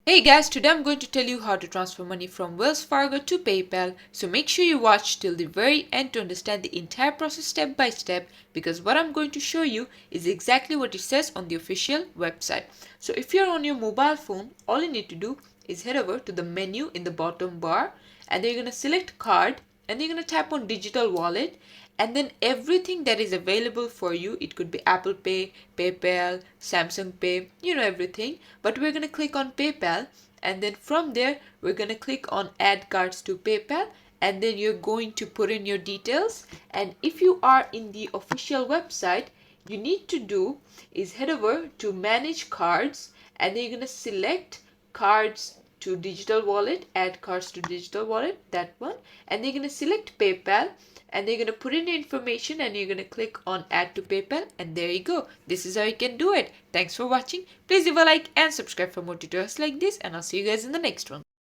Hey guys, today I'm going to tell you how to transfer money from Wells Fargo to PayPal. So make sure you watch till the very end to understand the entire process step by step, because what I'm going to show you is exactly what it says on the official website. So if you're on your mobile phone, all you need to do is head over to the menu in the bottom bar, and then you're going to select card, and then you're going to tap on digital wallet, and then everything that is available for you. It could be Apple Pay, PayPal, Samsung Pay, everything, but we're going to click on PayPal, and then from there we're going to click on add cards to PayPal, and then you're going to put in your details. And if you are in the official website, you need to do is head over to manage cards, and then you're going to select cards to digital wallet, add cards to digital wallet, that one, and then you're going to select PayPal, and they're going to put in your information, and you're going to click on add to PayPal, and there you go. This is how you can do it. Thanks for watching. Please leave a like and subscribe for more tutorials like this, and I'll see you guys in the next one.